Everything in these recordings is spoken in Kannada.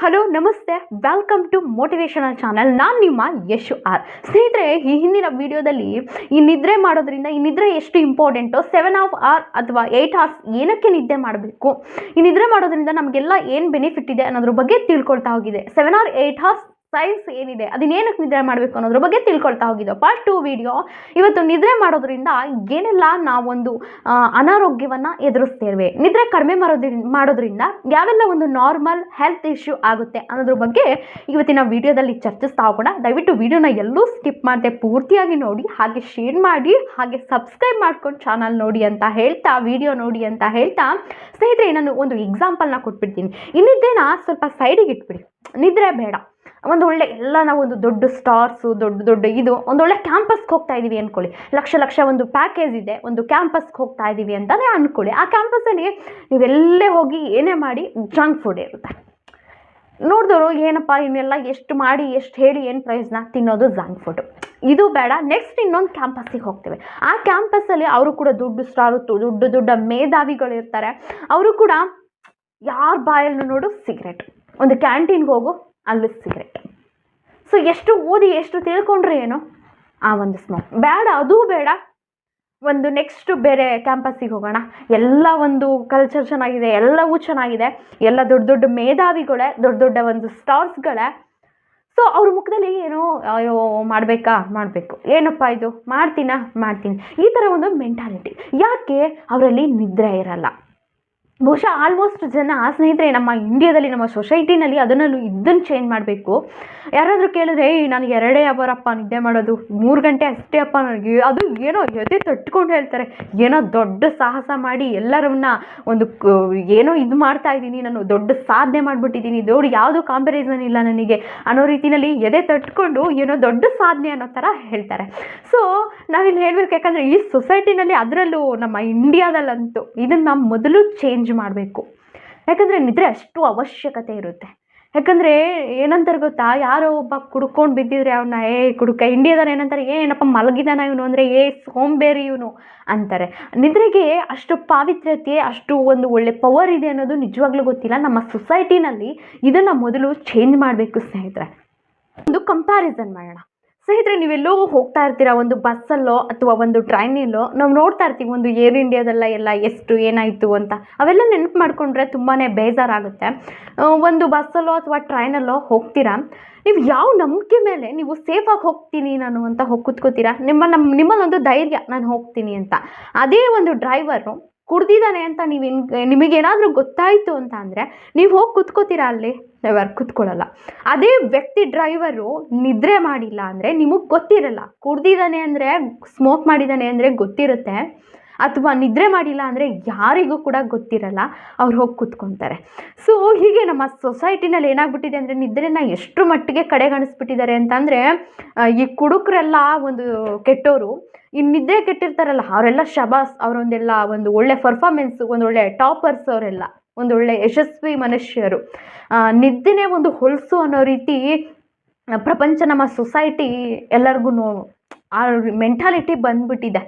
ಹಲೋ ನಮಸ್ತೆ, ವೆಲ್ಕಮ್ ಟು ಮೋಟಿವೇಶನಲ್ ಚಾನಲ್. ನಾನು ನಿಮ್ಮ ಯಶು ಆರ್. ಸ್ನೇಹಿತರೆ, ಈ ಹಿಂದಿನ ವಿಡಿಯೋದಲ್ಲಿ ಈ ನಿದ್ರೆ ಮಾಡೋದ್ರಿಂದ ಈ ನಿದ್ರೆ ಎಷ್ಟು ಇಂಪಾರ್ಟೆಂಟು, 7 hours ಅಥವಾ 8 hours ಏನಕ್ಕೆ ನಿದ್ದೆ ಮಾಡಬೇಕು, ಈ ನಿದ್ರೆ ಮಾಡೋದ್ರಿಂದ ನಮಗೆಲ್ಲ ಏನು ಬೆನಿಫಿಟ್ ಇದೆ ಅನ್ನೋದ್ರ ಬಗ್ಗೆ ತಿಳ್ಕೊಳ್ತಾ ಹೋಗಿದೆ. 7 or 8 hours ಸೈನ್ಸ್ ಏನಿದೆ, ಅದನ್ನೇನಕ್ಕೆ ನಿದ್ರೆ ಮಾಡಬೇಕು ಅನ್ನೋದ್ರ ಬಗ್ಗೆ ತಿಳ್ಕೊಳ್ತಾ ಹೋಗಿದ್ದು. Part 2 video. ಇವತ್ತು ನಿದ್ರೆ ಮಾಡೋದ್ರಿಂದ ಏನೆಲ್ಲ ನಾವೊಂದು ಅನಾರೋಗ್ಯವನ್ನು ಎದುರಿಸ್ತೇವೆ, ನಿದ್ರೆ ಕಡಿಮೆ ಮಾಡೋದ್ರಿಂದ ಯಾವೆಲ್ಲ ಒಂದು ನಾರ್ಮಲ್ ಹೆಲ್ತ್ ಇಶ್ಯೂ ಆಗುತ್ತೆ ಅನ್ನೋದ್ರ ಬಗ್ಗೆ ಇವತ್ತಿನ ವಿಡಿಯೋದಲ್ಲಿ ಚರ್ಚಿಸ್ತಾ ಹೋಗೋಣ. ದಯವಿಟ್ಟು ವಿಡಿಯೋನ ಎಲ್ಲೂ ಸ್ಕಿಪ್ ಮಾಡದೆ ಪೂರ್ತಿಯಾಗಿ ನೋಡಿ, ಹಾಗೆ ಶೇರ್ ಮಾಡಿ, ಹಾಗೆ ಸಬ್ಸ್ಕ್ರೈಬ್ ಮಾಡ್ಕೊಂಡು ಚಾನಲ್ ನೋಡಿ ಅಂತ ಹೇಳ್ತಾ, ವಿಡಿಯೋ ನೋಡಿ ಅಂತ ಹೇಳ್ತಾ, ಸ್ನೇಹಿತರೆ ನಾನು ಒಂದು ಎಕ್ಸಾಂಪಲ್ನ ಕೊಟ್ಬಿಡ್ತೀನಿ. ಈ ನಿದ್ದೆನ ಸ್ವಲ್ಪ ಸೈಡಿಗೆ ಇಟ್ಬಿಡಿ. ನಿದ್ರೆ ಬೇಡ, ಒಂದು ಒಳ್ಳೆ ಎಲ್ಲ ನಾವು ಒಂದು ದೊಡ್ಡ ಸ್ಟಾರ್ಸು, ದೊಡ್ಡ ಇದು ಒಂದೊಳ್ಳೆ ಕ್ಯಾಂಪಸ್ಗೆ ಹೋಗ್ತಾ ಇದ್ದೀವಿ ಅಂದ್ಕೊಳ್ಳಿ. ಲಕ್ಷ ಒಂದು ಪ್ಯಾಕೇಜ್ ಇದೆ, ಒಂದು ಕ್ಯಾಂಪಸ್ಗೆ ಹೋಗ್ತಾ ಇದ್ದೀವಿ ಅಂತಲೇ ಅಂದ್ಕೊಳ್ಳಿ. ಆ ಕ್ಯಾಂಪಸ್ಸಲ್ಲಿ ನೀವೆಲ್ಲೇ ಹೋಗಿ ಏನೇ ಮಾಡಿ ಜಂಕ್ ಫುಡ್ ಇರುತ್ತೆ. ನೋಡಿದವರು ಏನಪ್ಪ ಇನ್ನೆಲ್ಲ ಎಷ್ಟು ಮಾಡಿ ಎಷ್ಟು ಹೇಳಿ ಏನು ಪ್ರಯೋಜನ, ತಿನ್ನೋದು ಜಂಕ್ ಫುಡ್ಡು. ಇದು ಬೇಡ. ನೆಕ್ಸ್ಟ್ ಇನ್ನೊಂದು ಕ್ಯಾಂಪಸ್ಸಿಗೆ ಹೋಗ್ತೇವೆ. ಆ ಕ್ಯಾಂಪಸ್ಸಲ್ಲಿ ಅವರು ಕೂಡ ದೊಡ್ಡ ಸ್ಟಾರು, ದೊಡ್ಡ ಮೇಧಾವಿಗಳಿರ್ತಾರೆ. ಅವರು ಕೂಡ ಯಾರ ಬಾಯಲ್ಲೂ ನೋಡು ಸಿಗರೇಟ್. ಒಂದು ಕ್ಯಾಂಟೀನ್ಗೆ ಹೋಗು, ಅಲ್ಲೂ ಸಿಗರೇಟ್. ಸೊ ಎಷ್ಟು ಓದಿ ಎಷ್ಟು ತಿಳ್ಕೊಂಡ್ರೆ ಏನು, ಆ ಒಂದು ಸ್ಮೋಕ್ ಬೇಡ. ಅದೂ ಬೇಡ. ಒಂದು ನೆಕ್ಸ್ಟ್ ಬೇರೆ ಕ್ಯಾಂಪಸ್ಸಿಗೆ ಹೋಗೋಣ. ಎಲ್ಲ ಒಂದು ಕಲ್ಚರ್ ಚೆನ್ನಾಗಿದೆ, ಎಲ್ಲವೂ ಚೆನ್ನಾಗಿದೆ, ಎಲ್ಲ ದೊಡ್ಡ ಮೇಧಾವಿಗಳೇ, ದೊಡ್ಡ ಒಂದು ಸ್ಟಾರ್ಸ್ಗಳೇ. ಸೊ ಅವ್ರ ಮುಖದಲ್ಲಿ ಏನೋ ಅಯ್ಯೋ ಮಾಡಬೇಕು, ಏನಪ್ಪ ಇದು ಮಾಡ್ತೀನಿ, ಈ ಥರ ಒಂದು ಮೆಂಟಾಲಿಟಿ. ಯಾಕೆ? ಅವರಲ್ಲಿ ನಿದ್ರೆ ಇರಲ್ಲ. ಬಹುಶಃ ಆಲ್ಮೋಸ್ಟ್ ಜನ, ಸ್ನೇಹಿತರೆ, ನಮ್ಮ ಇಂಡಿಯಾದಲ್ಲಿ, ನಮ್ಮ ಸೊಸೈಟಿನಲ್ಲಿ ಇದನ್ನು ಚೇಂಜ್ ಮಾಡಬೇಕು. ಯಾರಾದರೂ ಕೇಳಿದ್ರೆ ನಾನು 2 ಅವರಪ್ಪ ನಿದ್ದೆ ಮಾಡೋದು, 3 ಗಂಟೆ ಅಷ್ಟೇ ಅಪ್ಪ ನನಗೆ, ಅದು ಏನೋ ಎದೆ ತಟ್ಕೊಂಡು ಹೇಳ್ತಾರೆ. ಏನೋ ದೊಡ್ಡ ಸಾಹಸ ಮಾಡಿ ಎಲ್ಲರನ್ನ ಒಂದು ಏನೋ ಇದು ಮಾಡ್ತಾ ಇದ್ದೀನಿ, ನಾನು ದೊಡ್ಡ ಸಾಧನೆ ಮಾಡಿಬಿಟ್ಟಿದ್ದೀನಿ, ಯಾವುದು ಕಾಂಪ್ಯಾರಿಸನ್ ಇಲ್ಲ ನನಗೆ ಅನ್ನೋ ರೀತಿಯಲ್ಲಿ ಎದೆ ತಟ್ಕೊಂಡು ಏನೋ ದೊಡ್ಡ ಸಾಧನೆ ಅನ್ನೋ ಥರ ಹೇಳ್ತಾರೆ. ಸೊ ನಾವಿಲ್ಲಿ ಹೇಳಬೇಕು, ಯಾಕಂದರೆ ಈ ಸೊಸೈಟಿನಲ್ಲಿ, ಅದರಲ್ಲೂ ನಮ್ಮ ಇಂಡಿಯಾದಲ್ಲಂತೂ ಇದನ್ನು ಮೊದಲು ಚೇಂಜ್ ಮಾಡಬೇಕು. ಯಾಕಂದರೆ ನಿದ್ರೆ ಅಷ್ಟು ಅವಶ್ಯಕತೆ ಇರುತ್ತೆ. ಯಾಕಂದರೆ ಏನಂತಾರೆ ಗೊತ್ತಾ, ಯಾರೋ ಒಬ್ಬ ಕುಡ್ಕೊಂಡು ಬಿದ್ದಿದ್ರೆ ಅವನ್ನ ಇಂಡಿಯಾದಲ್ಲಿ ಏನಂತಾರೆ, ಏನಪ್ಪ ಮಲಗಿದಾನ ಇವನು ಅಂದರೆ, ಸೋಂಬೇರಿ ಇವನು ಅಂತಾರೆ. ನಿದ್ರೆಗೆ ಅಷ್ಟು ಪಾವಿತ್ರ್ಯತೆ, ಅಷ್ಟು ಒಂದು ಒಳ್ಳೆ ಪವರ್ ಇದೆ ಅನ್ನೋದು ನಿಜವಾಗ್ಲೂ ಗೊತ್ತಿಲ್ಲ. ನಮ್ಮ ಸೊಸೈಟಿನಲ್ಲಿ ಇದನ್ನು ಮೊದಲು ಚೇಂಜ್ ಮಾಡಬೇಕು. ಸ್ನೇಹಿತರೆ, ಒಂದು ಕಂಪ್ಯಾರಿಸನ್ ಮಾಡೋಣ. ಸ್ನೇಹಿತರೆ, ನೀವೆಲ್ಲೋ ಹೋಗ್ತಾ ಇರ್ತೀರ, ಒಂದು ಬಸ್ಸಲ್ಲೋ ಅಥವಾ ಒಂದು ಟ್ರೈನಲ್ಲೋ ನಾವು ನೋಡ್ತಾ ಇರ್ತೀವಿ, ಒಂದು ಏರ್ ಇಂಡಿಯಾದಲ್ಲ ಎಲ್ಲ ಎಷ್ಟು ಏನಾಯಿತು ಅಂತ. ಅವೆಲ್ಲ ನೆನಪು ಮಾಡಿಕೊಂಡ್ರೆ ತುಂಬಾ ಬೇಜಾರಾಗುತ್ತೆ. ಒಂದು ಬಸ್ಸಲ್ಲೋ ಅಥವಾ ಟ್ರೈನಲ್ಲೋ ಹೋಗ್ತೀರಾ, ನೀವು ಯಾವ ನಂಬಿಕೆ ಮೇಲೆ ನೀವು ಸೇಫಾಗಿ ಹೋಗ್ತೀನಿ ನಾನು ಅಂತ ಹೋಗಿ ಕೂತ್ಕೋತೀರಾ? ನಿಮ್ಮಲ್ಲೊಂದು ಧೈರ್ಯ, ನಾನು ಹೋಗ್ತೀನಿ ಅಂತ. ಅದೇ ಒಂದು ಡ್ರೈವರು ಕುಡ್ದಿದ್ದಾನೆ ಅಂತ ನಿಮಗೇನಾದರೂ ಗೊತ್ತಾಯಿತು ಅಂತ ಅಂದರೆ ನೀವು ಹೋಗಿ ಕೂತ್ಕೋತೀರಾ? ಅಲ್ಲಿ ನೆವರ್ ಕೂತ್ಕೊಳ್ಳಲ್ಲ. ಅದೇ ವ್ಯಕ್ತಿ ಡ್ರೈವರು ನಿದ್ರೆ ಮಾಡಿಲ್ಲ ಅಂದರೆ ನಿಮಗೆ ಗೊತ್ತಿರಲ್ಲ. ಕುಡ್ದಿದ್ದಾನೆ ಅಂದರೆ, ಸ್ಮೋಕ್ ಮಾಡಿದ್ದಾನೆ ಅಂದರೆ ಗೊತ್ತಿರುತ್ತೆ, ಅಥವಾ ನಿದ್ರೆ ಮಾಡಿಲ್ಲ ಅಂದರೆ ಯಾರಿಗೂ ಕೂಡ ಗೊತ್ತಿರಲ್ಲ. ಅವ್ರು ಹೋಗಿ ಕೂತ್ಕೊತಾರೆ. ಸೊ ಹೀಗೆ ನಮ್ಮ ಸೊಸೈಟಿನಲ್ಲಿ ಏನಾಗ್ಬಿಟ್ಟಿದೆ ಅಂದರೆ, ನಿದ್ರೆನ ಎಷ್ಟು ಮಟ್ಟಿಗೆ ಕಡೆಗಣಿಸ್ಬಿಟ್ಟಿದ್ದಾರೆ ಅಂತಂದರೆ, ಈ ಕುಡುಕರೆಲ್ಲ ಒಂದು ಕೆಟ್ಟೋರು, ಈ ನಿದ್ದೆ ಕೆಟ್ಟಿರ್ತಾರಲ್ಲ ಅವರೆಲ್ಲ ಶಬಾಸ್, ಅವರೊಂದೆಲ್ಲ ಒಂದು ಒಳ್ಳೆ ಪರ್ಫಾರ್ಮೆನ್ಸು, ಒಂದೊಳ್ಳೆ ಟಾಪರ್ಸ್, ಅವರೆಲ್ಲ ಒಂದೊಳ್ಳೆ ಯಶಸ್ವಿ ಮನುಷ್ಯರು. ನಿದ್ದೆನೇ ಒಂದು ಹೊಲಸು ಅನ್ನೋ ರೀತಿ ಪ್ರಪಂಚ, ನಮ್ಮ ಸೊಸೈಟಿ ಎಲ್ಲರಿಗೂ ಆ ಮೆಂಟಾಲಿಟಿ ಬಂದ್ಬಿಟ್ಟಿದೆ.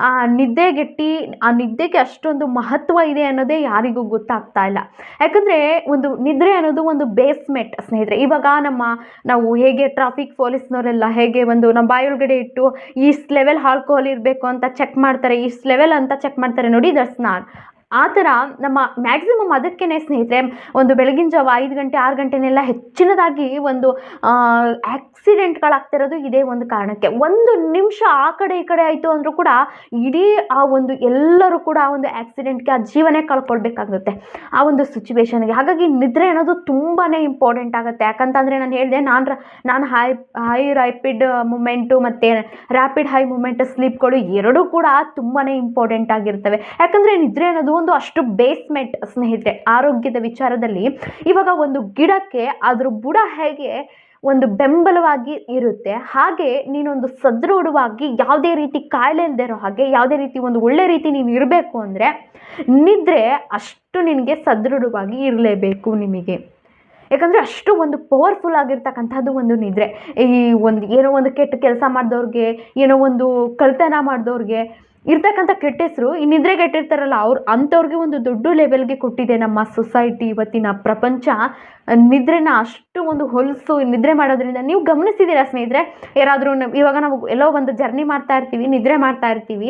ಆ ನಿದ್ದೆಗೆ ಅಷ್ಟೊಂದು ಮಹತ್ವ ಇದೆ ಅನ್ನೋದೇ ಯಾರಿಗೂ ಗೊತ್ತಾಗ್ತಾ ಇಲ್ಲ. ಯಾಕಂದರೆ ಒಂದು ನಿದ್ರೆ ಅನ್ನೋದು ಒಂದು ಬೇಸ್ಮೆಂಟ್. ಸ್ನೇಹಿತರೆ, ಇವಾಗ ನಾವು ಹೇಗೆ ಟ್ರಾಫಿಕ್ ಪೊಲೀಸ್ನವರೆಲ್ಲ ಹೇಗೆ ಒಂದು ನಮ್ಮ ಬಾಯೊಳಗಡೆ ಇಟ್ಟು ಈಸ್ಟ್ ಲೆವೆಲ್ ಆಲ್ಕೋಹಾಲ್ ಇರಬೇಕು ಅಂತ ಚೆಕ್ ಮಾಡ್ತಾರೆ, ಈಸ್ಟ್ ಲೆವೆಲ್ ಅಂತ ಚೆಕ್ ಮಾಡ್ತಾರೆ ನೋಡಿ, ದಟ್ಸ್ ನಾಟ್. ಆ ಥರ ನಮ್ಮ ಮ್ಯಾಕ್ಸಿಮಮ್ ಅದಕ್ಕೇ ಸ್ನೇಹಿತರೆ, ಒಂದು ಬೆಳಗಿನ ಜಾವ 5 ಗಂಟೆ 6 ಗಂಟೆನೆಲ್ಲ ಹೆಚ್ಚಿನದಾಗಿ ಒಂದು ಆಕ್ಸಿಡೆಂಟ್ಗಳಾಗ್ತಿರೋದು ಇದೇ ಒಂದು ಕಾರಣಕ್ಕೆ. 1 ನಿಮಿಷ ಆ ಕಡೆ ಈ ಕಡೆ ಆಯಿತು ಅಂದರೂ ಕೂಡ ಇಡೀ ಆ ಒಂದು ಎಲ್ಲರೂ ಕೂಡ ಆ ಒಂದು ಆಕ್ಸಿಡೆಂಟ್ಗೆ ಆ ಜೀವನೇ ಕಳ್ಕೊಳ್ಬೇಕಾಗುತ್ತೆ, ಆ ಒಂದು ಸಿಚುವೇಶನ್ಗೆ. ಹಾಗಾಗಿ ನಿದ್ರೆ ಅನ್ನೋದು ತುಂಬಾ ಇಂಪಾರ್ಟೆಂಟ್ ಆಗುತ್ತೆ. ಯಾಕಂತಂದರೆ ನಾನು ಹೇಳಿದೆ, ನಾನು ಹೈ ರ್ಯಾಪಿಡ್ ಮೂಮೆಂಟು ಮತ್ತು ರ್ಯಾಪಿಡ್ ಹೈ ಮೂಮೆಂಟ್ ಸ್ಲೀಪ್ಗಳು ಎರಡೂ ಕೂಡ ತುಂಬಾ ಇಂಪಾರ್ಟೆಂಟ್ ಆಗಿರ್ತವೆ. ಯಾಕಂದರೆ ನಿದ್ರೆ ಅನ್ನೋದು ಒಂದು ಅಷ್ಟು ಬೇಸ್ಮೆಂಟ್. ಸ್ನೇಹಿತರೆ, ಆರೋಗ್ಯದ ವಿಚಾರದಲ್ಲಿ ಇವಾಗ ಒಂದು ಗಿಡಕ್ಕೆ ಅದ್ರ ಬುಡ ಹೇಗೆ ಒಂದು ಬೆಂಬಲವಾಗಿ ಇರುತ್ತೆ, ಹಾಗೆ ನೀನೊಂದು ಸದೃಢವಾಗಿ ಯಾವುದೇ ರೀತಿ ಕಾಯಿಲೆ ಇಲ್ಲದೆ ಇರೋ ಹಾಗೆ, ಯಾವುದೇ ರೀತಿ ಒಂದು ಒಳ್ಳೆ ರೀತಿ ನೀನು ಇರಬೇಕು ಅಂದರೆ ನಿದ್ರೆ ಅಷ್ಟು ನಿನಗೆ ಸದೃಢವಾಗಿ ಇರಲೇಬೇಕು ನಿಮಗೆ. ಯಾಕಂದರೆ ಅಷ್ಟು ಒಂದು ಪವರ್ಫುಲ್ ಆಗಿರ್ತಕ್ಕಂಥದ್ದು ಒಂದು ನಿದ್ರೆ. ಈ ಏನೋ ಒಂದು ಕೆಟ್ಟ ಕೆಲಸ ಮಾಡಿದವ್ರಿಗೆ, ಏನೋ ಒಂದು ಕಳ್ತನ ಮಾಡಿದವ್ರಿಗೆ, ಇರ್ತಕ್ಕಂಥ ಕೆಟ್ಟ ಹೆಸರು ಈ ನಿದ್ರೆಗೆ ಇಟ್ಟಿರ್ತಾರಲ್ಲ ಅಂಥವ್ರಿಗೆ ಒಂದು ದೊಡ್ಡ ಲೆವೆಲ್ಗೆ ಕೊಟ್ಟಿದೆ ನಮ್ಮ ಸೊಸೈಟಿ. ಇವತ್ತಿನ ಪ್ರಪಂಚ ನಿದ್ರೆನ ಅಷ್ಟು ಒಂದು ಹೊಲಸು ನಿದ್ರೆ ಮಾಡೋದ್ರಿಂದ ನೀವು ಗಮನಿಸಿದ್ದೀರಾ ಸ್ನೇಹಿತರೆ? ಯಾರಾದರೂ ಇವಾಗ ನಾವು ಎಲ್ಲೋ ಒಂದು ಜರ್ನಿ ಮಾಡ್ತಾ ಇರ್ತೀವಿ, ನಿದ್ರೆ ಮಾಡ್ತಾ ಇರ್ತೀವಿ,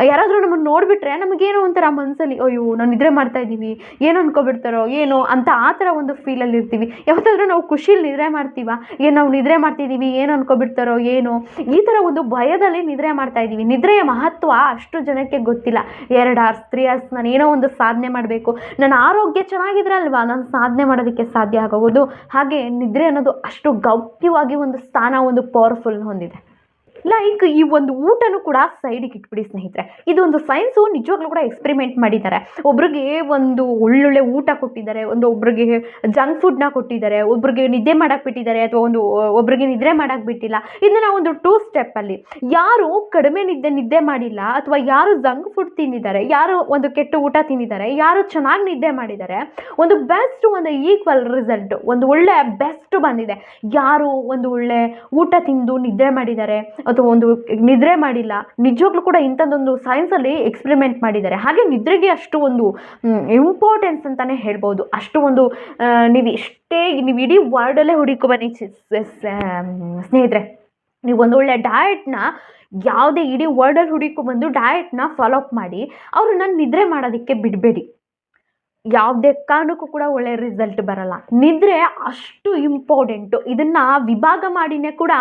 ಯಾರಾದರೂ ನಮ್ಮನ್ನು ನೋಡಿಬಿಟ್ರೆ ನಮಗೇನೋ ಒಂಥರ ಮನಸ್ಸಲ್ಲಿ ಅಯ್ಯೋ ನಾವು ನಿದ್ರೆ ಮಾಡ್ತಾ ಇದ್ದೀವಿ, ಏನು ಅನ್ಕೊಬಿಡ್ತಾರೋ ಏನೋ ಅಂತ ಆ ಥರ ಒಂದು ಫೀಲಲ್ಲಿ ಇರ್ತೀವಿ. ಯಾವತ್ತಾದ್ರೂ ನಾವು ಖುಷಿಲಿ ನಿದ್ರೆ ಮಾಡ್ತೀವ, ಏನು ನಾವು ನಿದ್ರೆ ಮಾಡ್ತಿದ್ದೀವಿ ಏನು ಅನ್ಕೊಬಿಡ್ತಾರೋ ಏನೋ, ಈ ಥರ ಒಂದು ಭಯದಲ್ಲಿ ನಿದ್ರೆ ಮಾಡ್ತಾ ಇದ್ದೀವಿ. ನಿದ್ರೆಯ ಮಹತ್ವ ಅಷ್ಟು ಜನಕ್ಕೆ ಗೊತ್ತಿಲ್ಲ. 2 ಅವರ್ಸ್ 3 ಅವರ್ಸ್ ನಾನು ಏನೋ ಒಂದು ಸಾಧನೆ ಮಾಡಬೇಕು, ನನ್ನ ಆರೋಗ್ಯ ಚೆನ್ನಾಗಿದ್ರೆ ಅಲ್ವಾ ನಾನು ಸಾಧನೆ ಮಾಡೋದಕ್ಕೆ ಸಾಧ್ಯ ಆಗೋದು. ಹಾಗೆ ನಿದ್ರೆ ಅನ್ನೋದು ಅಷ್ಟು ಗೌಪ್ಯವಾಗಿ ಒಂದು ಸ್ಥಾನ, ಒಂದು ಪವರ್ಫುಲ್ ಹೊಂದಿದೆ. ಲೈಕ್ ಈ ಒಂದು ಊಟನೂ ಕೂಡ ಸೈಡಿಗೆ ಇಟ್ಬಿಡಿ ಸ್ನೇಹಿತರೆ. ಇದೊಂದು ಸೈನ್ಸು ನಿಜವಾಗ್ಲೂ ಕೂಡ ಎಕ್ಸ್ಪೆರಿಮೆಂಟ್ ಮಾಡಿದ್ದಾರೆ. ಒಬ್ರಿಗೆ ಒಂದು ಒಳ್ಳೊಳ್ಳೆ ಊಟ ಕೊಟ್ಟಿದ್ದಾರೆ, ಒಬ್ರಿಗೆ ಜಂಕ್ ಫುಡ್ನ ಕೊಟ್ಟಿದ್ದಾರೆ, ಒಬ್ರಿಗೆ ನಿದ್ದೆ ಮಾಡಕ್ಕೆ ಬಿಟ್ಟಿದ್ದಾರೆ, ಅಥವಾ ಒಬ್ರಿಗೆ ನಿದ್ರೆ ಮಾಡಕ್ಕೆ ಬಿಟ್ಟಿಲ್ಲ. ಇದನ್ನ ಒಂದು 2 ಸ್ಟೆಪ್ಪಲ್ಲಿ ಯಾರು ಕಡಿಮೆ ನಿದ್ದೆ ಮಾಡಿಲ್ಲ, ಅಥವಾ ಯಾರು ಜಂಕ್ ಫುಡ್ ತಿಂದಿದ್ದಾರೆ, ಯಾರು ಒಂದು ಕೆಟ್ಟ ಊಟ ತಿಂದಿದ್ದಾರೆ, ಯಾರು ಚೆನ್ನಾಗಿ ನಿದ್ದೆ ಮಾಡಿದ್ದಾರೆ, ಒಂದು ಬೆಸ್ಟ್ ಒಂದು ಈಕ್ವಲ್ ರಿಸಲ್ಟ್, ಒಂದು ಒಳ್ಳೆ ಬೆಸ್ಟ್ ಬಂದಿದೆ. ಯಾರು ಒಂದು ಒಳ್ಳೆ ಊಟ ತಿಂದು ನಿದ್ರೆ ಮಾಡಿದ್ದಾರೆ ಅಥವಾ ಒಂದು ನಿದ್ರೆ ಮಾಡಿಲ್ಲ, ನಿಜವಾಗ್ಲೂ ಕೂಡ ಇಂಥದ್ದೊಂದು ಸೈನ್ಸಲ್ಲಿ ಎಕ್ಸ್ಪೆರಿಮೆಂಟ್ ಮಾಡಿದ್ದಾರೆ. ಹಾಗೆ ನಿದ್ರೆಗೆ ಅಷ್ಟು ಒಂದು ಇಂಪಾರ್ಟೆನ್ಸ್ ಅಂತಲೇ ಹೇಳ್ಬೋದು. ಅಷ್ಟು ಒಂದು ನೀವು ಇಡೀ ವರ್ಲ್ಡಲ್ಲೇ ಹುಡುಕಿ ಬನ್ನಿ ಸ್ನೇಹಿತರೆ. ನೀವು ಒಂದು ಒಳ್ಳೆ ಡಯಟ್ನ ಯಾವುದೇ ಇಡೀ ವರ್ಲ್ಡಲ್ಲಿ ಹುಡುಕಿ ಡಯಟ್ನ ಫಾಲೋ ಅಪ್ ಮಾಡಿ ಅವ್ರನ್ನ ನಿದ್ರೆ ಮಾಡೋದಕ್ಕೆ ಬಿಡಬೇಡಿ. ಯಾವುದೇ ಕಾರಣಕ್ಕೂ ಕೂಡ ಒಳ್ಳೆ ರಿಸಲ್ಟ್ ಬರಲ್ಲ. ನಿದ್ರೆ ಅಷ್ಟು ಇಂಪಾರ್ಟೆಂಟು. ಇದನ್ನು ವಿಭಾಗ ಮಾಡಿನೇ ಕೂಡ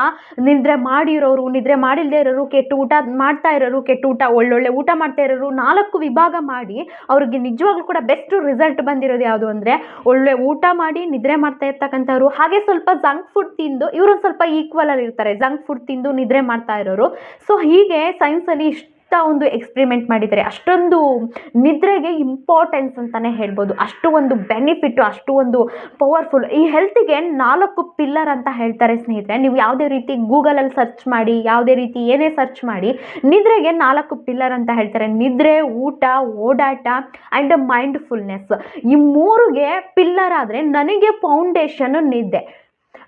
ನಿದ್ರೆ ಮಾಡಿರೋರು, ನಿದ್ರೆ ಮಾಡಿಲ್ಲದೆ ಇರೋರು, ಕೆಟ್ಟ ಊಟ ಮಾಡ್ತಾ ಇರೋರು, ಕೆಟ್ಟ ಊಟ ಒಳ್ಳೊಳ್ಳೆ ಊಟ ಮಾಡ್ತಾ ಇರೋರು 4 ವಿಭಾಗ ಮಾಡಿ ಅವ್ರಿಗೆ ನಿಜವಾಗ್ಲೂ ಕೂಡ ಬೆಸ್ಟ್ ರಿಸಲ್ಟ್ ಬಂದಿರೋದು ಯಾವುದು ಅಂದರೆ ಒಳ್ಳೆ ಊಟ ಮಾಡಿ ನಿದ್ರೆ ಮಾಡ್ತಾ ಇರ್ತಕ್ಕಂಥವ್ರು, ಹಾಗೆ ಸ್ವಲ್ಪ ಜಂಕ್ ಫುಡ್ ತಿಂದು ಇವರು ಸ್ವಲ್ಪ ಈಕ್ವಲಲ್ಲಿ ಇರ್ತಾರೆ, ಜಂಕ್ ಫುಡ್ ತಿಂದು ನಿದ್ರೆ ಮಾಡ್ತಾ ಇರೋರು. ಸೊ ಹೀಗೆ ಸೈನ್ಸಲ್ಲಿ ಒಂದು ಎಕ್ಸ್ಪೆರಿಮೆಂಟ್ ಮಾಡಿದ್ದಾರೆ. ಅಷ್ಟೊಂದು ನಿದ್ರೆಗೆ ಇಂಪಾರ್ಟೆನ್ಸ್ ಅಂತಲೇ ಹೇಳ್ಬೋದು. ಅಷ್ಟು ಒಂದು ಬೆನಿಫಿಟ್ಟು, ಅಷ್ಟು ಒಂದು ಪವರ್ಫುಲ್. ಈ ಹೆಲ್ತಿಗೆ 4 ಪಿಲ್ಲರ್ ಅಂತ ಹೇಳ್ತಾರೆ ಸ್ನೇಹಿತರೆ. ನೀವು ಯಾವುದೇ ರೀತಿ ಗೂಗಲಲ್ಲಿ ಸರ್ಚ್ ಮಾಡಿ, ಯಾವುದೇ ರೀತಿ ಏನೇ ಸರ್ಚ್ ಮಾಡಿ, ನಿದ್ರೆಗೆ 4 ಪಿಲ್ಲರ್ ಅಂತ ಹೇಳ್ತಾರೆ. ನಿದ್ರೆ, ಊಟ, ಓಡಾಟ ಆ್ಯಂಡ್ ಮೈಂಡ್ಫುಲ್ನೆಸ್. ಈ 3ಗೆ ಪಿಲ್ಲರ್ ಆದರೆ ನನಗೆ ಫೌಂಡೇಶನ್ ನಿದ್ದೆ.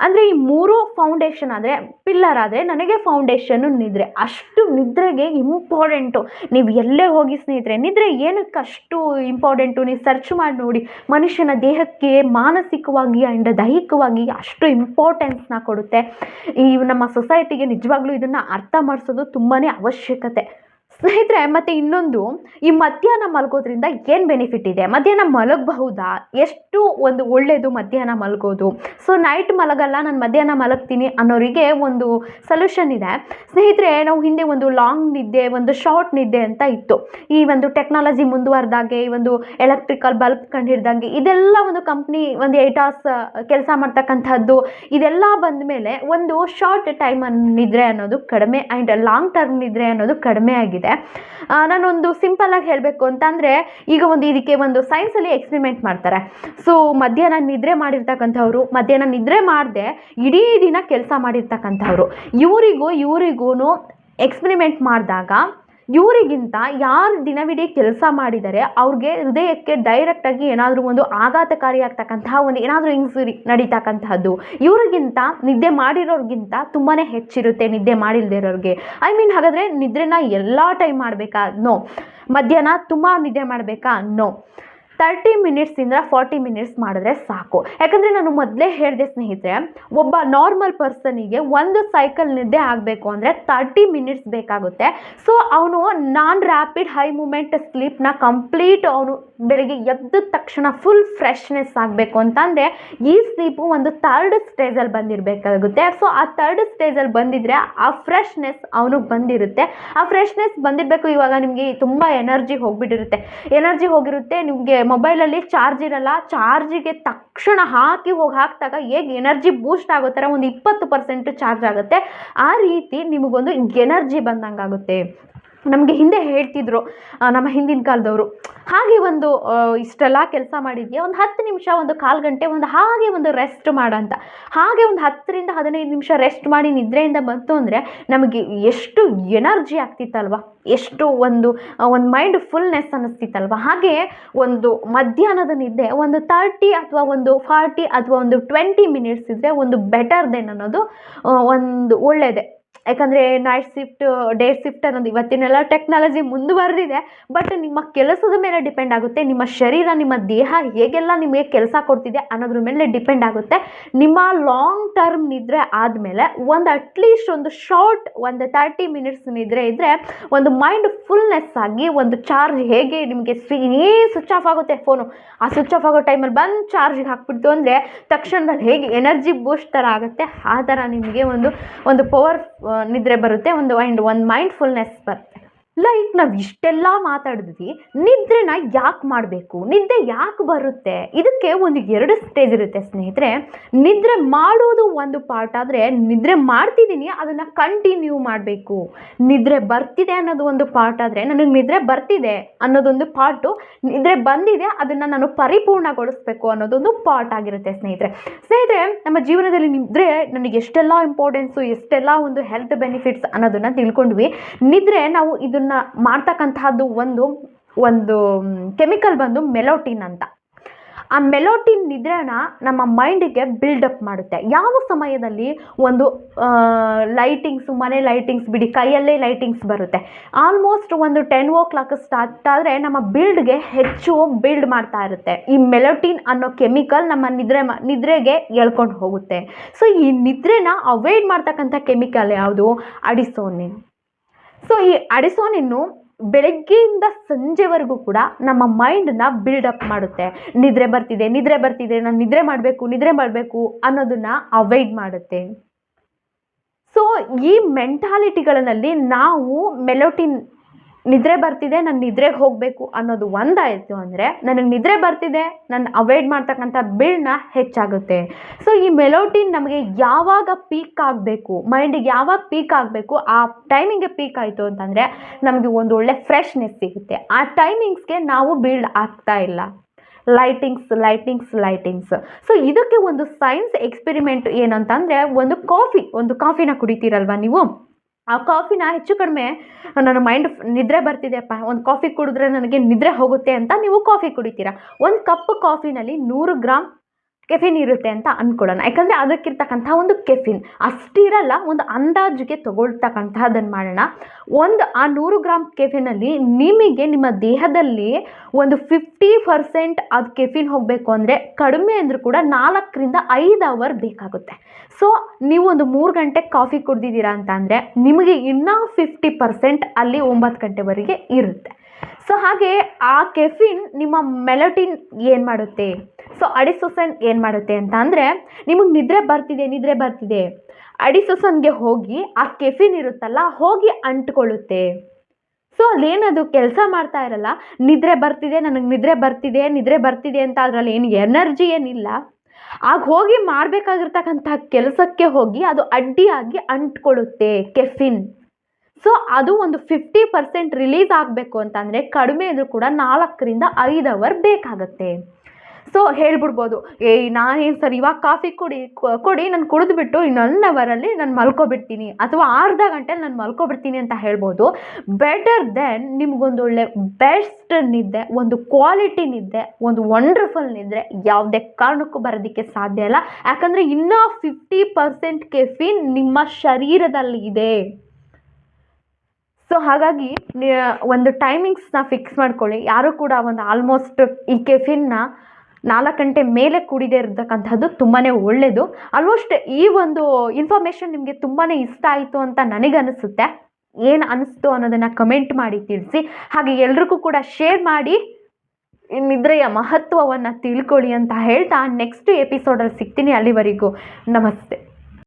ಅಂದರೆ ಈ 3 ಫೌಂಡೇಶನ್ ಆದರೆ, ಪಿಲ್ಲರ್ ಆದರೆ ನನಗೆ ಫೌಂಡೇಶನ್ನು ನಿದ್ರೆ. ಅಷ್ಟು ನಿದ್ರೆಗೆ ಇಂಪಾರ್ಟೆಂಟು. ನೀವು ಎಲ್ಲೇ ಹೋಗಿ ಸ್ನೇಹಿತರೆ, ನಿದ್ರೆ ಏನಕ್ಕೆ ಅಷ್ಟು ಇಂಪಾರ್ಟೆಂಟು ನೀವು ಸರ್ಚ್ ಮಾಡಿ ನೋಡಿ. ಮನುಷ್ಯನ ದೇಹಕ್ಕೆ ಮಾನಸಿಕವಾಗಿ ಆ್ಯಂಡ್ ದೈಹಿಕವಾಗಿ ಅಷ್ಟು ಇಂಪಾರ್ಟೆನ್ಸ್ನ ಕೊಡುತ್ತೆ. ಈ ನಮ್ಮ ಸೊಸೈಟಿಗೆ ನಿಜವಾಗ್ಲೂ ಇದನ್ನು ಅರ್ಥ ಮಾಡಿಸೋದು ತುಂಬಾ ಅವಶ್ಯಕತೆ ಸ್ನೇಹಿತರೆ. ಮತ್ತು ಇನ್ನೊಂದು, ಈ ಮಧ್ಯಾಹ್ನ ಮಲಗೋದ್ರಿಂದ ಏನು ಬೆನಿಫಿಟ್ ಇದೆ? ಮಧ್ಯಾಹ್ನ ಮಲಗಬಹುದಾ? ಎಷ್ಟು ಒಂದು ಒಳ್ಳೆಯದು ಮಧ್ಯಾಹ್ನ ಮಲಗೋದು. ಸೊ ನೈಟ್ ಮಲಗಲ್ಲ, ನಾನು ಮಧ್ಯಾಹ್ನ ಮಲಗ್ತೀನಿ ಅನ್ನೋರಿಗೆ ಒಂದು ಸೊಲ್ಯೂಷನ್ ಇದೆ ಸ್ನೇಹಿತರೆ. ನಾವು ಹಿಂದೆ ಒಂದು ಲಾಂಗ್ ನಿದ್ದೆ, ಒಂದು ಶಾರ್ಟ್ ನಿದ್ದೆ ಅಂತ ಇತ್ತು. ಈ ಒಂದು ಟೆಕ್ನಾಲಜಿ ಮುಂದುವರೆದಾಗೆ, ಈ ಒಂದು ಎಲೆಕ್ಟ್ರಿಕಲ್ ಬಲ್ಬ್ ಕಂಡುಹಿಡ್ದಂಗೆ, ಇದೆಲ್ಲ ಒಂದು ಕಂಪ್ನಿ ಒಂದು 8 ಅವರ್ಸ್ ಕೆಲಸ ಮಾಡ್ತಕ್ಕಂಥದ್ದು, ಇದೆಲ್ಲ ಬಂದ ಮೇಲೆ ಒಂದು ಶಾರ್ಟ್ ಟೈಮ್ ನಿದ್ರೆ ಅನ್ನೋದು ಕಡಿಮೆ ಆ್ಯಂಡ್ ಲಾಂಗ್ ಟರ್ಮ್ ನಿದ್ರೆ ಅನ್ನೋದು ಕಡಿಮೆ ಆಗಿದೆ. ನಾನೊಂದು ಸಿಂಪಲ್ ಆಗಿ ಹೇಳಬೇಕು ಅಂತಂದರೆ, ಈಗ ಇದಕ್ಕೆ ಒಂದು ಸೈನ್ಸಲ್ಲಿ ಎಕ್ಸ್ಪೆರಿಮೆಂಟ್ ಮಾಡ್ತಾರೆ. ಸೊ ಮಧ್ಯಾಹ್ನ ನಿದ್ರೆ ಮಾಡಿರ್ತಕ್ಕಂಥವ್ರು, ಮಧ್ಯಾಹ್ನ ನಿದ್ರೆ ಮಾಡದೆ ಇಡೀ ದಿನ ಕೆಲಸ ಮಾಡಿರ್ತಕ್ಕಂಥವ್ರು, ಇವರಿಗೂ ಎಕ್ಸ್ಪೆರಿಮೆಂಟ್ ಮಾಡಿದಾಗ ಇವರಿಗಿಂತ ಯಾರು ದಿನವಿಡೀ ಕೆಲಸ ಮಾಡಿದರೆ ಅವ್ರಿಗೆ ಹೃದಯಕ್ಕೆ ಡೈರೆಕ್ಟಾಗಿ ಏನಾದರೂ ಒಂದು ಆಘಾತಕಾರಿ ಆಗ್ತಕ್ಕಂತಹ ಒಂದು ಏನಾದರೂ ಇಂಜುರಿ ನಡೀತಕ್ಕಂತಹದ್ದು ಇವ್ರಿಗಿಂತ ನಿದ್ದೆ ಮಾಡಿರೋರಿಗಿಂತ ತುಂಬಾ ಹೆಚ್ಚಿರುತ್ತೆ ನಿದ್ದೆ ಮಾಡಿಲ್ಲದೆ ಇರೋರಿಗೆ. ಹಾಗಾದರೆ ನಿದ್ರೆನ ಎಲ್ಲ ಟೈಮ್ ಮಾಡಬೇಕಾ? ನೋ. ಮಧ್ಯಾಹ್ನ ತುಂಬ ನಿದ್ದೆ ಮಾಡಬೇಕಾ? ನೋ. 30 ಮಿನಿಟ್ಸಿಂದ 40 ಮಿನಿಟ್ಸ್ ಮಾಡಿದ್ರೆ ಸಾಕು. ಯಾಕಂದರೆ ನಾನು ಮೊದಲೇ ಹೇಳಿದೆ ಸ್ನೇಹಿತರೆ, ಒಬ್ಬ ನಾರ್ಮಲ್ ಪರ್ಸನಿಗೆ ಒಂದು ಸೈಕಲ್ ನಿದ್ದೆ ಆಗಬೇಕು ಅಂದರೆ 30 ಮಿನಿಟ್ಸ್ ಬೇಕಾಗುತ್ತೆ. ಸೊ ಅವನು ನಾನ್ ರ್ಯಾಪಿಡ್ ಹೈ ಮೂಮೆಂಟ್ ಸ್ಲೀಪ್ನ ಕಂಪ್ಲೀಟ್ ಅವನು ಬೆಳಗ್ಗೆ ಎದ್ದ ತಕ್ಷಣ ಫುಲ್ ಫ್ರೆಶ್ನೆಸ್ ಆಗಬೇಕು ಅಂತಂದರೆ ಈ ಸ್ಲೀಪು ಒಂದು 3rd ಸ್ಟೇಜಲ್ಲಿ ಬಂದಿರಬೇಕಾಗುತ್ತೆ. ಸೊ ಆ 3rd ಸ್ಟೇಜಲ್ಲಿ ಬಂದಿದ್ದರೆ ಆ ಫ್ರೆಶ್ನೆಸ್ ಅವನಿಗೆ ಬಂದಿರುತ್ತೆ. ಆ ಫ್ರೆಶ್ನೆಸ್ ಬಂದಿರಬೇಕು. ಇವಾಗ ನಿಮಗೆ ತುಂಬ ಎನರ್ಜಿ ಹೋಗಿರುತ್ತೆ, ನಿಮಗೆ ಮೊಬೈಲಲ್ಲಿ ಚಾರ್ಜ್ ಇರಲ್ಲ, ಚಾರ್ಜಿಗೆ ತಕ್ಷಣ ಹಾಕಿದಾಗ ಹೇಗೆ ಎನರ್ಜಿ ಬೂಸ್ಟ್ ಆಗೋ ಥರ ಒಂದು 20% ಚಾರ್ಜ್ ಆಗುತ್ತೆ. ಆ ರೀತಿ ನಿಮಗೊಂದು ಎನರ್ಜಿ ಬಂದಂಗಾಗುತ್ತೆ. ನಮಗೆ ಹಿಂದೆ ಹೇಳ್ತಿದ್ರು ನಮ್ಮ ಹಿಂದಿನ ಕಾಲದವರು, ಹಾಗೆ ಒಂದು ಇಷ್ಟೆಲ್ಲ ಕೆಲಸ ಮಾಡಿದ್ಯಾ, ಒಂದು 10 ನಿಮಿಷ, ಒಂದು 1/4 ಗಂಟೆ ಹಾಗೆ ಒಂದು ರೆಸ್ಟ್ ಮಾಡಂತ. ಹಾಗೆ ಒಂದು 10 ರಿಂದ 15 ನಿಮಿಷ ರೆಸ್ಟ್ ಮಾಡಿ ನಿದ್ರೆಯಿಂದ ಬಂತು ಅಂದರೆ ನಮಗೆ ಎಷ್ಟು ಎನರ್ಜಿ ಆಗ್ತಿತ್ತಲ್ವ, ಎಷ್ಟು ಒಂದು ಮೈಂಡ್ ಫುಲ್ನೆಸ್ ಅನ್ನಿಸ್ತಿತ್ತಲ್ವ. ಹಾಗೆ ಒಂದು ಮಧ್ಯಾಹ್ನದ ನಿದ್ದೆ ಒಂದು 30 ಅಥವಾ ಒಂದು 40 ಅಥವಾ ಒಂದು 20 ಮಿನಿಟ್ಸ್ ಇದ್ದರೆ ಒಂದು ಬೆಟರ್ ದೆನ್ ಅನ್ನೋದು ಒಂದು ಒಳ್ಳೆಯದೇ. ಯಾಕಂದರೆ ನೈಟ್ ಶಿಫ್ಟ್ ಡೇ ಶಿಫ್ಟ್ ಅನ್ನೋದು ಇವತ್ತಿನೆಲ್ಲ ಟೆಕ್ನಾಲಜಿ ಮುಂದುವರೆದಿದೆ. ಬಟ್ ನಿಮ್ಮ ಕೆಲಸದ ಮೇಲೆ ಡಿಪೆಂಡ್ ಆಗುತ್ತೆ, ನಿಮ್ಮ ಶರೀರ ನಿಮ್ಮ ದೇಹ ಹೇಗೆಲ್ಲ ನಿಮಗೆ ಕೆಲಸ ಕೊಡ್ತಿದೆ ಅನ್ನೋದ್ರ ಮೇಲೆ ಡಿಪೆಂಡ್ ಆಗುತ್ತೆ. ನಿಮ್ಮ ಲಾಂಗ್ ಟರ್ಮ್ ನಿದ್ರೆ ಆದಮೇಲೆ ಅಟ್ಲೀಸ್ಟ್ ಒಂದು ಶಾರ್ಟ್ 30 ಮಿನಿಟ್ಸ್ ನಿದ್ರೆ ಇದ್ದರೆ ಒಂದು ಮೈಂಡ್ ಫುಲ್ನೆಸ್ ಆಗಿ ಒಂದು ಚಾರ್ಜ್ ಹೇಗೆ ನಿಮಗೆ ಸ್ವಿಚ್ ಆಫ್ ಆಗುತ್ತೆ ಫೋನು, ಆ ಸ್ವಿಚ್ ಆಫ್ ಆಗೋ ಟೈಮಲ್ಲಿ ಬಂದು ಚಾರ್ಜಿಗೆ ಹಾಕ್ಬಿಡ್ತು ಅಂದರೆ ತಕ್ಷಣದಲ್ಲಿ ಹೇಗೆ ಎನರ್ಜಿ ಬೂಸ್ಟ್ ಥರ ಆಗುತ್ತೆ, ಆ ಥರ ನಿಮಗೆ ಒಂದು ಪವರ್ ನಿದ್ರೆ ಬರುತ್ತೆ, ಒಂದು ಮೈಂಡ್ಫುಲ್ನೆಸ್ ಬರುತ್ತೆ. ಲೈಕ್ ನಾವು ಇಷ್ಟೆಲ್ಲ ಮಾತಾಡಿದ್ವಿ, ನಿದ್ರೆನ ಯಾಕೆ ಮಾಡಬೇಕು, ನಿದ್ದೆ ಯಾಕೆ ಬರುತ್ತೆ, ಇದಕ್ಕೆ ಒಂದು 2 ಸ್ಟೇಜ್ ಇರುತ್ತೆ ಸ್ನೇಹಿತರೆ. ನಿದ್ರೆ ಮಾಡೋದು ಒಂದು ಪಾರ್ಟ್ ಆದರೆ, ನಿದ್ರೆ ಮಾಡ್ತಿದ್ದೀನಿ ಅದನ್ನು ಕಂಟಿನ್ಯೂ ಮಾಡಬೇಕು. ನಿದ್ರೆ ಬರ್ತಿದೆ ಅನ್ನೋದು ಒಂದು ಪಾರ್ಟ್ ಆದರೆ, ನನಗೆ ನಿದ್ರೆ ಬರ್ತಿದೆ ಅನ್ನೋದೊಂದು ಪಾರ್ಟು, ನಿದ್ರೆ ಬಂದಿದೆ ಅದನ್ನು ನಾನು ಪರಿಪೂರ್ಣಗೊಳಿಸ್ಬೇಕು ಅನ್ನೋದೊಂದು ಪಾರ್ಟ್ ಆಗಿರುತ್ತೆ ಸ್ನೇಹಿತರೆ. ನಮ್ಮ ಜೀವನದಲ್ಲಿ ನಿದ್ರೆ ನನಗೆ ಎಷ್ಟೆಲ್ಲ ಇಂಪಾರ್ಟೆನ್ಸು, ಎಷ್ಟೆಲ್ಲ ಒಂದು ಹೆಲ್ತ್ ಬೆನಿಫಿಟ್ಸ್ ಅನ್ನೋದನ್ನು ತಿಳ್ಕೊಂಡ್ವಿ. ನಿದ್ರೆ ನಾವು ಇದನ್ನು ಮಾಡ್ತಕ್ಕಂತಹದ್ದು ಒಂದು ಕೆಮಿಕಲ್ ಬಂದು ಮೆಲೋಟಿನ್ ಅಂತ. ಆ ಮೆಲೋಟಿನ್ ನಿದ್ರೆನ ನಮ್ಮ ಮೈಂಡಿಗೆ ಬಿಲ್ಡಪ್ ಮಾಡುತ್ತೆ. ಯಾವ ಸಮಯದಲ್ಲಿ ಒಂದು ಲೈಟಿಂಗ್ಸು, ಮನೆ ಲೈಟಿಂಗ್ಸ್ ಬಿಡಿ, ಕೈಯಲ್ಲೇ ಲೈಟಿಂಗ್ಸ್ ಬರುತ್ತೆ, ಆಲ್ಮೋಸ್ಟ್ ಒಂದು 10 o'clock ಸ್ಟಾರ್ಟ್ ಆದರೆ ನಮ್ಮ ಬಿಲ್ಡ್ಗೆ ಹೆಚ್ಚು ಬಿಲ್ಡ್ ಮಾಡ್ತಾ ಇರುತ್ತೆ. ಈ ಮೆಲೋಟಿನ್ ಅನ್ನೋ ಕೆಮಿಕಲ್ ನಮ್ಮ ನಿದ್ರೆಗೆ ಎಳ್ಕೊಂಡು ಹೋಗುತ್ತೆ. ಸೊ ಈ ನಿದ್ರೆನ ಅವಾಯ್ಡ್ ಮಾಡ್ತಕ್ಕಂಥ ಕೆಮಿಕಲ್ ಯಾವುದು? ಅಡಿಸೋನಿನ್. ಸೊ ಈ ಅಡಿಸೋನಿನ್ನು ಬೆಳಗ್ಗೆಯಿಂದ ಸಂಜೆವರೆಗೂ ಕೂಡ ನಮ್ಮ ಮೈಂಡನ್ನ ಬಿಲ್ಡಪ್ ಮಾಡುತ್ತೆ. ನಿದ್ರೆ ಬರ್ತಿದೆ, ನಾನು ನಿದ್ರೆ ಮಾಡಬೇಕು ಅನ್ನೋದನ್ನ ಅವಾಯ್ಡ್ ಮಾಡುತ್ತೆ. ಸೊ ಈ ಮೆಂಟಾಲಿಟಿಗಳಲ್ಲಿ ನಾವು ಮೆಲೋಟಿನ್, ನಿದ್ರೆ ಬರ್ತಿದೆ ನಾನು ನಿದ್ರೆಗೆ ಹೋಗಬೇಕು ಅನ್ನೋದು ಒಂದಾಯಿತು ಅಂದರೆ, ನನಗೆ ನಿದ್ರೆ ಬರ್ತಿದೆ ನಾನು ಅವಾಯ್ಡ್ ಮಾಡ್ತಕ್ಕಂಥ ಬಿಲ್ಡ್ನ ಹೆಚ್ಚಾಗುತ್ತೆ. ಸೊ ಈ ಮೆಲೋಟಿನ್ ನಮಗೆ ಯಾವಾಗ ಪೀಕ್ ಆಗಬೇಕು, ಮೈಂಡಿಗೆ ಯಾವಾಗ ಪೀಕ್ ಆಗಬೇಕು, ಆ ಟೈಮಿಂಗ್ಗೆ ಪೀಕ್ ಆಯಿತು ಅಂತಂದರೆ ನಮಗೆ ಒಂದು ಒಳ್ಳೆ ಫ್ರೆಶ್ನೆಸ್ ಸಿಗುತ್ತೆ. ಆ ಟೈಮಿಂಗ್ಸ್ಗೆ ನಾವು ಬಿಲ್ಡ್ ಆಗ್ತಾ ಇಲ್ಲ. ಲೈಟಿಂಗ್ಸ್. ಸೊ ಇದಕ್ಕೆ ಒಂದು ಸೈನ್ಸ್ ಎಕ್ಸ್ಪೆರಿಮೆಂಟ್ ಏನಂತಂದರೆ, ಒಂದು ಕಾಫಿನ ಕುಡಿತೀರಲ್ವ ನೀವು, ಆ ಕಾಫಿನ ಹೆಚ್ಚು ಕಡಿಮೆ ನನ್ನ ಮೈಂಡ್ ನಿದ್ರೆ ಬರ್ತಿದೆಯಪ್ಪ, ಒಂದು ಕಾಫಿ ಕುಡಿದ್ರೆ ನನಗೆ ನಿದ್ರೆ ಹೋಗುತ್ತೆ ಅಂತ ನೀವು ಕಾಫಿ ಕುಡಿತೀರಾ. ಒಂದು ಕಪ್ ಕಾಫಿನಲ್ಲಿ 100 ಗ್ರಾಮ್ ಕೆಫಿನ್ ಇರುತ್ತೆ ಅಂತ ಅಂದ್ಕೊಳ್ಳೋಣ. ಯಾಕಂದರೆ ಅದಕ್ಕಿರ್ತಕ್ಕಂಥ ಒಂದು ಕೆಫಿನ್ ಅಷ್ಟಿರಲ್ಲ, ಒಂದು ಅಂದಾಜಿಗೆ ತಗೊಳ್ತಕ್ಕಂಥದ್ದನ್ನು ಮಾಡೋಣ. ಆ 100 ಗ್ರಾಮ್ ಕೆಫಿನಲ್ಲಿ ನಿಮಗೆ ನಿಮ್ಮ ದೇಹದಲ್ಲಿ ಒಂದು 50% ಅದು ಕೆಫಿನ್ ಹೋಗಬೇಕು ಅಂದರೆ ಕಡಿಮೆ ಅಂದರೂ ಕೂಡ 4 ರಿಂದ 5 ಅವರ್ ಬೇಕಾಗುತ್ತೆ. ಸೊ ನೀವು ಒಂದು 3 ಗಂಟೆ ಕಾಫಿ ಕುಡ್ದಿದ್ದೀರಾ ಅಂತ ಅಂದರೆ ನಿಮಗೆ ಇನ್ನೂ 50% ಅಲ್ಲಿ 9 ಗಂಟೆವರೆಗೆ ಇರುತ್ತೆ. ಸೊ ಹಾಗೆ ಆ ಕೆಫಿನ್ ನಿಮ್ಮ ಮೆಲೋಟಿನ್ ಏನು ಮಾಡುತ್ತೆ, ಸೊ ಅಡಿಸೋಸನ್ ಏನು ಮಾಡುತ್ತೆ ಅಂತ ಅಂದರೆ, ನಿಮಗೆ ನಿದ್ರೆ ಬರ್ತಿದೆ, ಅಡಿಸೋಸನ್ಗೆ ಹೋಗಿ ಆ ಕೆಫಿನ್ ಇರುತ್ತಲ್ಲ ಹೋಗಿ ಅಂಟ್ಕೊಳ್ಳುತ್ತೆ. ಸೊ ಅದೇನದು ಕೆಲಸ ಮಾಡ್ತಾ ಇರಲ್ಲ. ನನಗೆ ನಿದ್ರೆ ಬರ್ತಿದೆ ಅಂತ ಅದರಲ್ಲಿ ಏನು ಎನರ್ಜಿ ಏನಿಲ್ಲ. ಆಗ ಹೋಗಿ ಮಾಡಬೇಕಾಗಿರ್ತಕ್ಕಂಥ ಕೆಲಸಕ್ಕೆ ಹೋಗಿ ಅದು ಅಡ್ಡಿಯಾಗಿ ಅಂಟ್ಕೊಳ್ಳುತ್ತೆ ಕೆಫಿನ್. ಸೊ ಅದು ಒಂದು 50% ರಿಲೀಸ್ ಆಗಬೇಕು ಅಂತಂದರೆ ಕಡಿಮೆ ಇದ್ರೂ ಕೂಡ 4 ರಿಂದ 5 ಅವರ್ ಬೇಕಾಗುತ್ತೆ. ಸೊ ಹೇಳ್ಬಿಡ್ಬೋದು, ನಾನೇನು ಸರ್ ಇವಾಗ ಕಾಫಿ ಕೊಡಿ ನಾನು ಕುಡಿದ್ಬಿಟ್ಟು ಇನ್ನು 1 ಅವರಲ್ಲಿ ನಾನು ಮಲ್ಕೊಬಿಡ್ತೀನಿ ಅಥವಾ ಅರ್ಧ ಗಂಟೆಲಿ ನಾನು ಮಲ್ಕೊಬಿಡ್ತೀನಿ ಅಂತ ಹೇಳ್ಬೋದು. ಬೆಟರ್ ದೆನ್ ನಿಮ್ಗೊಂದು ಒಳ್ಳೆ ಬೆಸ್ಟ್ ನಿದ್ದೆ, ಒಂದು ಕ್ವಾಲಿಟಿ ನಿದ್ದೆ, ಒಂದು ವಂಡರ್ಫುಲ್ ನಿದ್ರೆ ಯಾವುದೇ ಕಾರಣಕ್ಕೂ ಬರೋದಕ್ಕೆ ಸಾಧ್ಯ ಇಲ್ಲ. ಯಾಕಂದರೆ ಇನ್ನೂ 50% ಕೆಫಿನ್ ನಿಮ್ಮ ಶರೀರದಲ್ಲಿ ಇದೆ. ಸೊ ಹಾಗಾಗಿ ಒಂದು ಟೈಮಿಂಗ್ಸ್ನ ಫಿಕ್ಸ್ ಮಾಡ್ಕೊಳ್ಳಿ. ಯಾರು ಕೂಡ ಒಂದು ಆಲ್ಮೋಸ್ಟ್ ಈ ಕೆಫಿನ್ನ 4 ಗಂಟೆ ಮೇಲೆ ಕುಡಿದೇ ಇರತಕ್ಕಂಥದ್ದು ತುಂಬಾ ಒಳ್ಳೆಯದು. ಆಲ್ಮೋಸ್ಟ್ ಈ ಒಂದು ಇನ್ಫಾರ್ಮೇಷನ್ ನಿಮಗೆ ತುಂಬಾ ಇಷ್ಟ ಆಯಿತು ಅಂತ ನನಗನ್ನಿಸುತ್ತೆ. ಏನು ಅನ್ನಿಸ್ತು ಅನ್ನೋದನ್ನು ಕಮೆಂಟ್ ಮಾಡಿ ತಿಳಿಸಿ. ಹಾಗೆ ಎಲ್ರಿಗೂ ಕೂಡ ಶೇರ್ ಮಾಡಿ ನಿದ್ರೆಯ ಮಹತ್ವವನ್ನು ತಿಳ್ಕೊಳ್ಳಿ ಅಂತ ಹೇಳ್ತಾ ನೆಕ್ಸ್ಟ್ ಎಪಿಸೋಡಲ್ಲಿ ಸಿಗ್ತೀನಿ. ಅಲ್ಲಿವರೆಗೂ ನಮಸ್ತೆ.